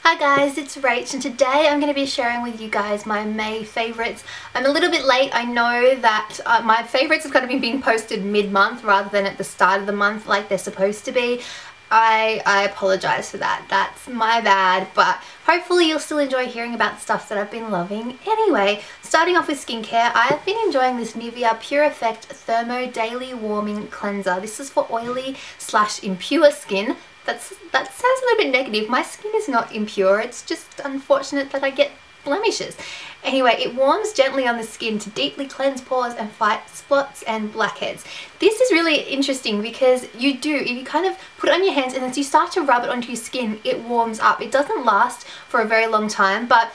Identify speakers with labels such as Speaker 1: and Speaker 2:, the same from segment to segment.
Speaker 1: Hi guys, it's Rach and today I'm going to be sharing with you guys my May favourites. I'm a little bit late. I know that my favourites have kind of been being posted mid-month rather than at the start of the month like they're supposed to be. I apologise for that. That's my bad, but hopefully you'll still enjoy hearing about the stuff that I've been loving. Anyway, starting off with skincare, I have been enjoying this Nivea Pure Effect Thermo Daily Warming Cleanser. This is for oily/impure skin. That sounds a little bit negative. My skin is not impure, it's just unfortunate that I get blemishes. Anyway, it warms gently on the skin to deeply cleanse pores and fight spots and blackheads. This is really interesting because if you kind of put it on your hands and as you start to rub it onto your skin, it warms up. It doesn't last for a very long time, but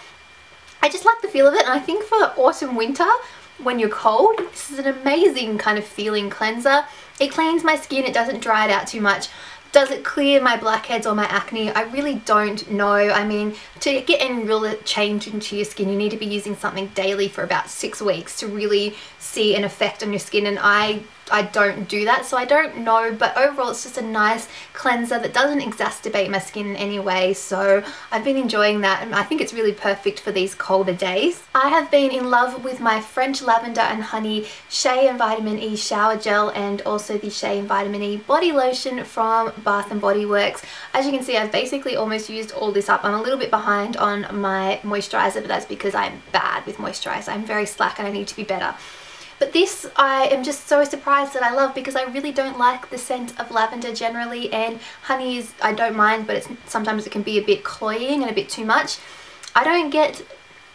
Speaker 1: I just like the feel of it, and I think for autumn winter, when you're cold, this is an amazing kind of feeling cleanser. It cleans my skin, it doesn't dry it out too much. Does it clear my blackheads or my acne? I really don't know. I mean, to get any real change into your skin, you need to be using something daily for about 6 weeks to really see an effect on your skin, and I don't do that, so I don't know, but overall it's just a nice cleanser that doesn't exacerbate my skin in any way, so I've been enjoying that and I think it's really perfect for these colder days. I have been in love with my French Lavender and Honey Shea and Vitamin E Shower Gel and also the Shea and Vitamin E Body Lotion from Bath & Body Works. As you can see, I've basically almost used all this up. I'm a little bit behind on my moisturiser, but that's because I'm bad with moisturiser. I'm very slack and I need to be better. But this I am just so surprised that I love because I really don't like the scent of lavender generally, and honey is, I don't mind, but sometimes it can be a bit cloying and a bit too much. I don't get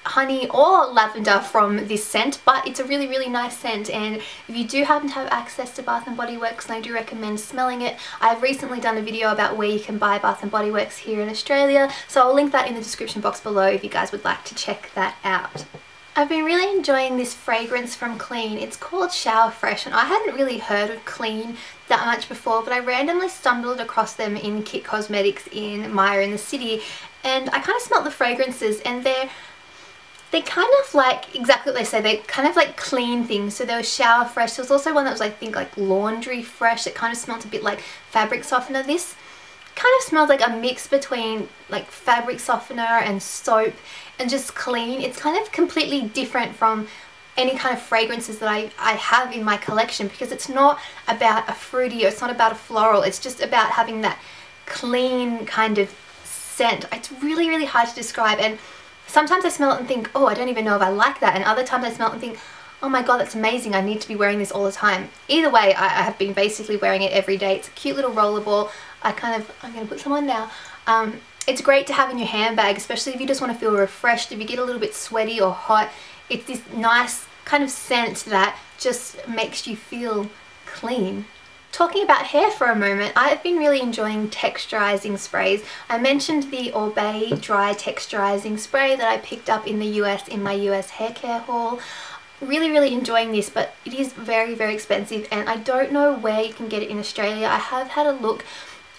Speaker 1: honey or lavender from this scent, but it's a really nice scent, and if you do happen to have access to Bath & Body Works, and I do recommend smelling it. I've recently done a video about where you can buy Bath & Body Works here in Australia, so I'll link that in the description box below if you guys would like to check that out. I've been really enjoying this fragrance from Clean. It's called Shower Fresh, and I hadn't really heard of Clean that much before, but I randomly stumbled across them in Kit Cosmetics in Myer in the city, and I kind of smelled the fragrances, and they're kind of like exactly what they say. They're kind of like clean things. So there was Shower Fresh. There was also one that was, I think, like Laundry Fresh. It kind of smelled a bit like fabric softener. This kind of smells like a mix between like fabric softener and soap and just clean. It's kind of completely different from any kind of fragrances that I have in my collection, because it's not about a fruity or it's not about a floral. It's just about having that clean kind of scent. It's really hard to describe, and sometimes I smell it and think, oh, I don't even know if I like that, and other times I smell it and think, oh my god, that's amazing, I need to be wearing this all the time. Either way, I have been basically wearing it every day. It's a cute little rollerball. I'm going to put some on now. It's great to have in your handbag, especially if you just want to feel refreshed, if you get a little bit sweaty or hot. It's this nice kind of scent that just makes you feel clean. Talking about hair for a moment, I've been really enjoying texturizing sprays. I mentioned the Oribe dry texturizing spray that I picked up in the US in my US hair care haul. Really enjoying this, but it is very expensive, and I don't know where you can get it in Australia. I have had a look,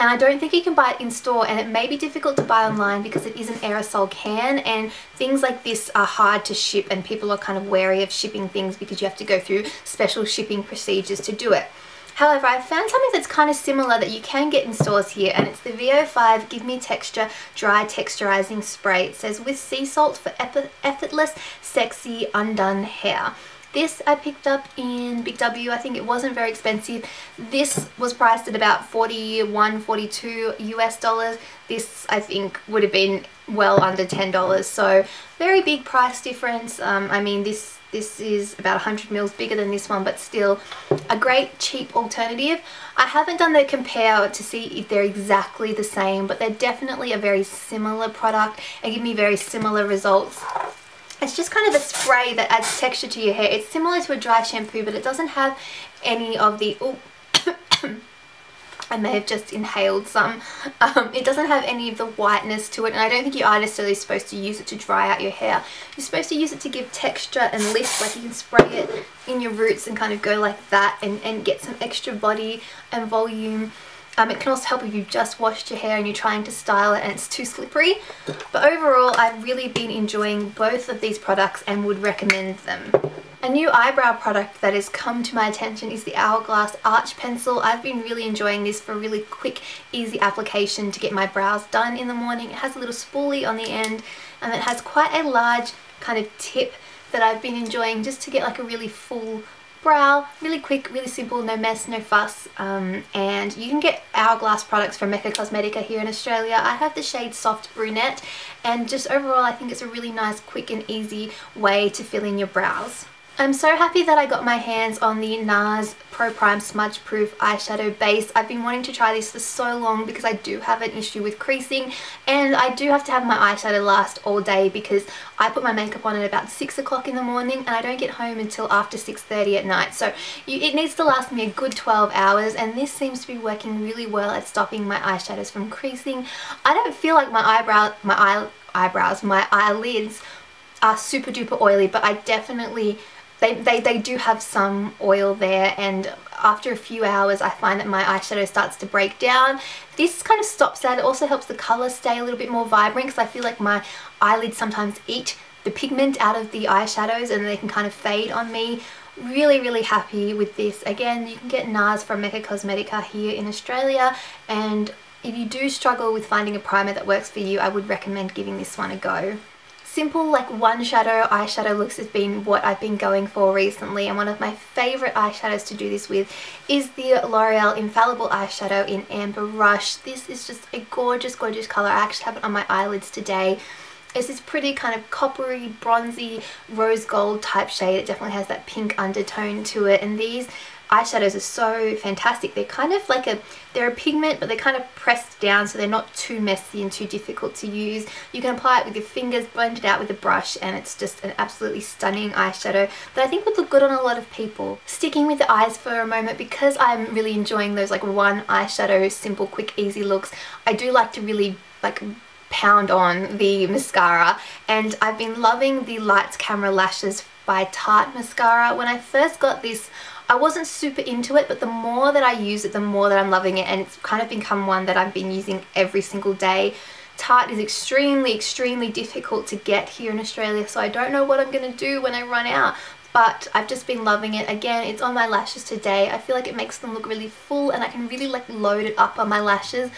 Speaker 1: and I don't think you can buy it in store, and it may be difficult to buy online because it is an aerosol can, and things like this are hard to ship, and people are kind of wary of shipping things because you have to go through special shipping procedures to do it. However, I found something that's kind of similar that you can get in stores here, and it's the VO5 Give Me Texture Dry Texturizing Spray. It says, with sea salt for effortless, sexy, undone hair. This I picked up in Big W. I think it wasn't very expensive. This was priced at about $41, $42 US. This I think would have been well under $10, so very big price difference. I mean, this is about 100 mils bigger than this one, but still a great cheap alternative. I haven't done the compare to see if they're exactly the same, but they're definitely a very similar product and give me very similar results. It's just kind of a spray that adds texture to your hair. It's similar to a dry shampoo, but it doesn't have any of the... I may have just inhaled some. It doesn't have any of the whiteness to it, and I don't think you are necessarily supposed to use it to dry out your hair. You're supposed to use it to give texture and lift, like you can spray it in your roots and kind of go like that and get some extra body and volume. It can also help if you've just washed your hair and you're trying to style it and it's too slippery. But overall, I've really been enjoying both of these products and would recommend them. A new eyebrow product that has come to my attention is the Hourglass Arch Pencil. I've been really enjoying this for really quick, easy application to get my brows done in the morning. It has a little spoolie on the end and it has quite a large kind of tip that I've been enjoying just to get like a really full brow, really quick, really simple, no mess, no fuss. And you can get Hourglass products from Mecca Cosmetica here in Australia. I have the shade Soft Brunette, and just overall I think it's a really nice, quick and easy way to fill in your brows. I'm so happy that I got my hands on the NARS Pro Prime Smudge Proof Eyeshadow Base. I've been wanting to try this for so long because I do have an issue with creasing, and I do have to have my eyeshadow last all day because I put my makeup on at about 6 o'clock in the morning and I don't get home until after 6:30 at night. So it needs to last me a good 12 hours, and this seems to be working really well at stopping my eyeshadows from creasing. I don't feel like my eyelids are super duper oily, but I definitely they do have some oil there, and after a few hours I find that my eyeshadow starts to break down. This kind of stops that. It also helps the colour stay a little bit more vibrant because I feel like my eyelids sometimes eat the pigment out of the eyeshadows and they can kind of fade on me. Really happy with this. Again, you can get NARS from Mecca Cosmetica here in Australia, and if you do struggle with finding a primer that works for you, I would recommend giving this one a go. Simple, like one shadow eyeshadow looks has been what I've been going for recently, and one of my favourite eyeshadows to do this with is the L'Oreal Infallible eyeshadow in Amber Rush. This is just a gorgeous colour. I actually have it on my eyelids today. It's this pretty kind of coppery, bronzy, rose gold type shade. It definitely has that pink undertone to it, and these eyeshadows are so fantastic. They're kind of like they're a pigment, but they're kind of pressed down so they're not too messy and too difficult to use. You can apply it with your fingers, blend it out with a brush, and it's just an absolutely stunning eyeshadow that I think would look good on a lot of people. Sticking with the eyes for a moment, because I'm really enjoying those like one eyeshadow, simple, quick, easy looks, I do like to really like pound on the mascara, and I've been loving the Lights Camera Lashes by Tarte mascara. When I first got this, I wasn't super into it, but the more that I use it, the more that I'm loving it, and it's kind of become one that I've been using every single day. Tarte is extremely difficult to get here in Australia, so I don't know what I'm going to do when I run out, but I've just been loving it. Again, it's on my lashes today. I feel like it makes them look really full, and I can really like load it up on my lashes.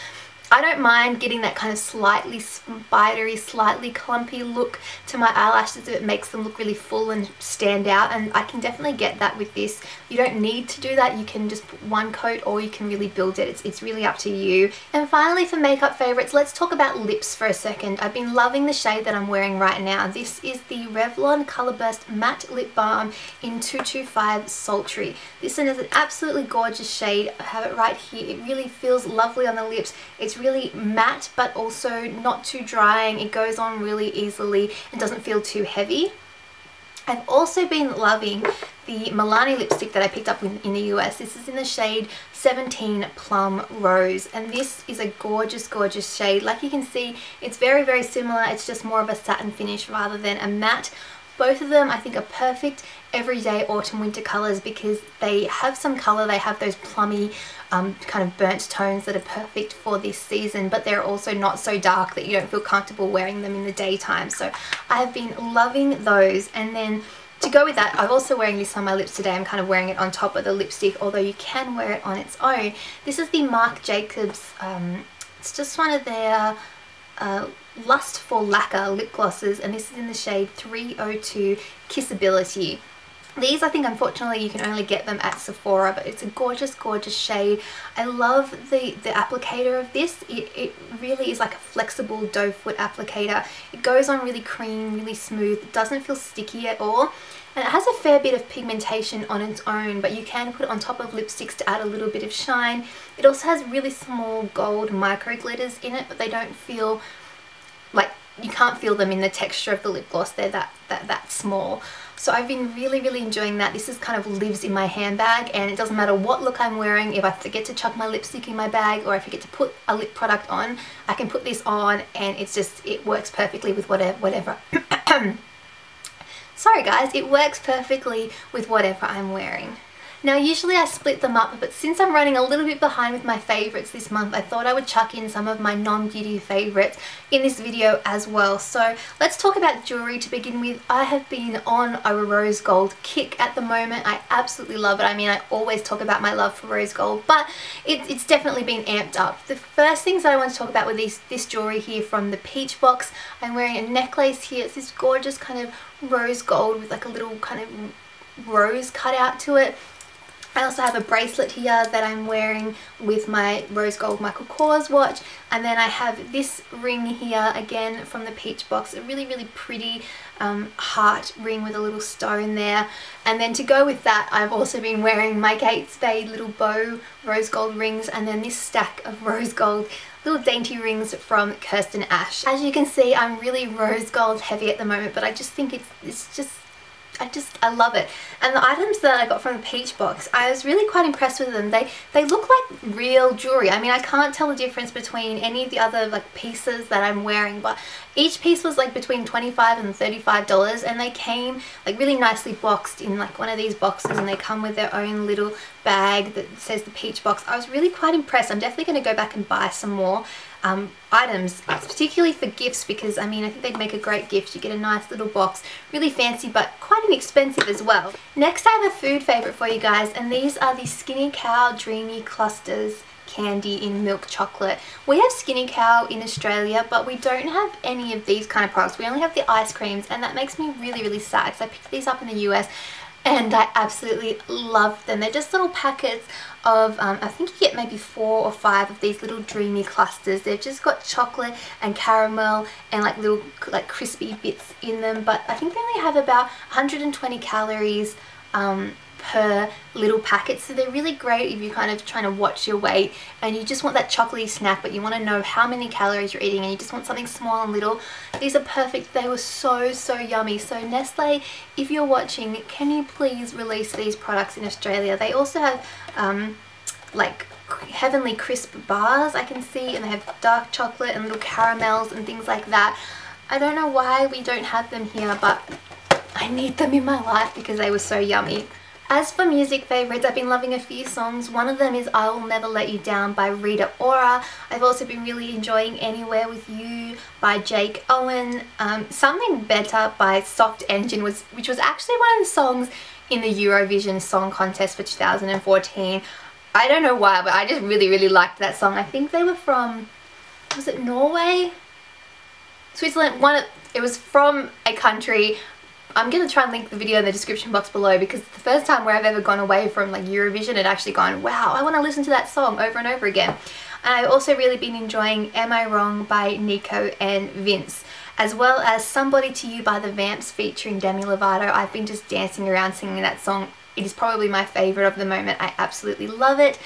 Speaker 1: I don't mind getting that kind of slightly spidery, slightly clumpy look to my eyelashes if it makes them look really full and stand out, and I can definitely get that with this. You don't need to do that. You can just put one coat, or you can really build it. It's really up to you. And finally, for makeup favourites, let's talk about lips for a second. I've been loving the shade that I'm wearing right now. This is the Revlon ColorBurst Matte Lip Balm in 225 Sultry. This one is an absolutely gorgeous shade. I have it right here. It really feels lovely on the lips. It's really matte, but also not too drying. It goes on really easily and doesn't feel too heavy. I've also been loving the Milani lipstick that I picked up in the US. This is in the shade 17 Plumrose, and this is a gorgeous shade. Like you can see, it's very similar. It's just more of a satin finish rather than a matte. Both of them I think are perfect everyday autumn winter colours because they have some colour. They have those plummy kind of burnt tones that are perfect for this season, but they're also not so dark that you don't feel comfortable wearing them in the daytime. So I have been loving those. And then to go with that, I'm also wearing this on my lips today. I'm kind of wearing it on top of the lipstick, although you can wear it on its own. This is the Marc Jacobs, it's just one of their Lustful Lacquer lip glosses, and this is in the shade 302 Kissability. These, I think, unfortunately you can only get them at Sephora, but it's a gorgeous shade. I love the applicator of this. It really is like a flexible doe foot applicator. It goes on really cream, really smooth. It doesn't feel sticky at all. And it has a fair bit of pigmentation on its own, but you can put it on top of lipsticks to add a little bit of shine. It also has really small gold micro glitters in it, but they don't feel like, you can't feel them in the texture of the lip gloss. They're that small. So I've been really enjoying that. This is kind of lives in my handbag, and it doesn't matter what look I'm wearing. If I forget to chuck my lipstick in my bag, or I forget to put a lip product on, I can put this on, and it works perfectly with whatever. Sorry guys, it works perfectly with whatever I'm wearing. Now usually I split them up, but since I'm running a little bit behind with my favourites this month, I thought I would chuck in some of my non-beauty favourites in this video as well. So let's talk about jewellery to begin with. I have been on a rose gold kick at the moment. I absolutely love it. I mean, I always talk about my love for rose gold, but it's definitely been amped up. The first things that I want to talk about with this jewellery here from the Peach box, I'm wearing a necklace here. It's this gorgeous kind of rose gold with like a little kind of rose cut out to it. I also have a bracelet here that I'm wearing with my rose gold Michael Kors watch, and then I have this ring here again from the Peach box, a really pretty heart ring with a little stone there. And then to go with that, I've also been wearing my Kate Spade little bow rose gold rings, and then this stack of rose gold little dainty rings from Kirsten Ash. As you can see, I'm really rose gold heavy at the moment, but I just think I love it. And the items that I got from the Peach box, I was really quite impressed with them. They look like real jewellery. I mean, I can't tell the difference between any of the other like pieces that I'm wearing, but each piece was like between $25 and $35, and they came like really nicely boxed in like one of these boxes, and they come with their own little bag that says the Peach box. I was really quite impressed. I'm definitely going to go back and buy some more items, particularly for gifts, because I mean, I think they'd make a great gift. You get a nice little box, really fancy, but quite inexpensive as well. Next, I have a food favorite for you guys, and these are the Skinny Cow Dreamy Clusters candy in milk chocolate. We have Skinny Cow in Australia, but we don't have any of these kind of products. We only have the ice creams, and that makes me really sad, because I picked these up in the US and I absolutely love them. They're just little packets of, I think you get maybe 4 or 5 of these little dreamy clusters. They've just got chocolate and caramel and like little like crispy bits in them, but I think they only have about 120 calories per little packet, so they're really great if you're kind of trying to watch your weight and you just want that chocolatey snack, but you want to know how many calories you're eating and you just want something small and little. These are perfect. They were so yummy. So Nestle, if you're watching, can you please release these products in Australia? They also have like Heavenly Crisp bars I can see, and they have dark chocolate and little caramels and things like that. I don't know why we don't have them here, but I need them in my life because they were so yummy. As for music favourites, I've been loving a few songs. One of them is I Will Never Let You Down by Rita Ora. I've also been really enjoying Anywhere With You by Jake Owen. Something Better by Soft Engine, which was actually one of the songs in the Eurovision Song Contest for 2014. I don't know why, but I just really liked that song. I think they were from, was it Norway? Switzerland? It was from a country. I'm going to try and link the video in the description box below, because it's the first time where I've ever gone away from like Eurovision and actually gone, wow, I want to listen to that song over and over again. And I've also really been enjoying Am I Wrong by Nico and Vince, as well as Somebody to You by the Vamps featuring Demi Lovato. I've been just dancing around singing that song. It is probably my favourite of the moment. I absolutely love it.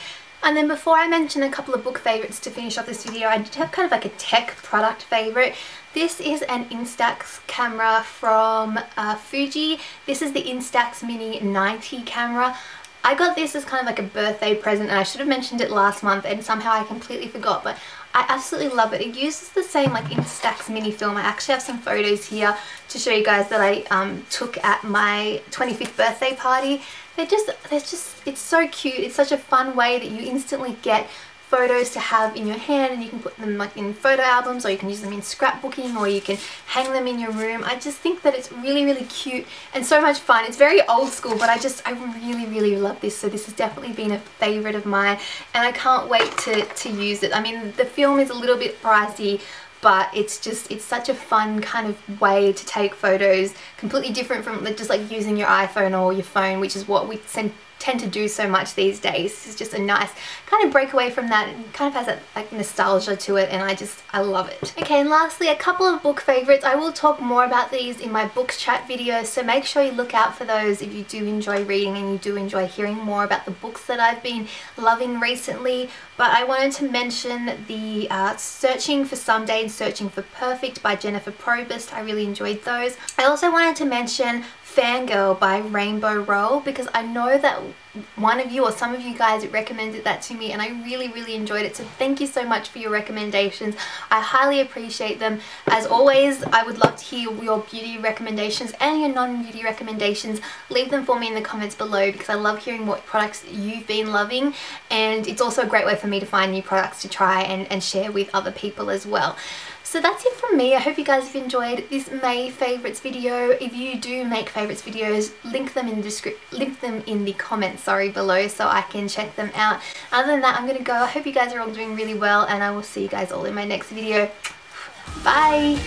Speaker 1: And then before I mention a couple of book favourites to finish off this video, I did have kind of like a tech product favourite. This is an Instax camera from Fuji. This is the Instax Mini 90 camera. I got this as kind of like a birthday present, and I should have mentioned it last month and somehow I completely forgot, but I absolutely love it. It uses the same like Instax mini film. I actually have some photos here to show you guys that I took at my 25th birthday party. It's so cute. It's such a fun way that you instantly get photos to have in your hand, and you can put them like in photo albums, or you can use them in scrapbooking, or you can hang them in your room. I just think that it's really cute and so much fun. It's very old school, but I really love this. So this has definitely been a favorite of mine, and I can't wait to use it. I mean, the film is a little bit pricey, but it's such a fun kind of way to take photos, completely different from just like using your iPhone or your phone, which is what we tend to do so much these days. It's just a nice kind of break away from that. It kind of has that like nostalgia to it, and I love it. Okay, and lastly, a couple of book favorites. I will talk more about these in my books chat videos, so make sure you look out for those if you do enjoy reading and you do enjoy hearing more about the books that I've been loving recently. But I wanted to mention the Searching for Someday and Searching for Perfect by Jennifer Probst. I really enjoyed those. I also wanted to mention Fangirl by Rainbow Roll, because I know that one of you or some of you guys recommended that to me and I really enjoyed it. So thank you so much for your recommendations. I highly appreciate them. As always, I would love to hear your beauty recommendations and your non-beauty recommendations. Leave them for me in the comments below, because I love hearing what products you've been loving, and it's also a great way for me to find new products to try and share with other people as well. So that's it from me. I hope you guys have enjoyed this May favorites video. If you do make favorites videos, link them in the comments below so I can check them out. Other than that, I'm gonna go. I hope you guys are all doing really well, and I will see you guys all in my next video. Bye.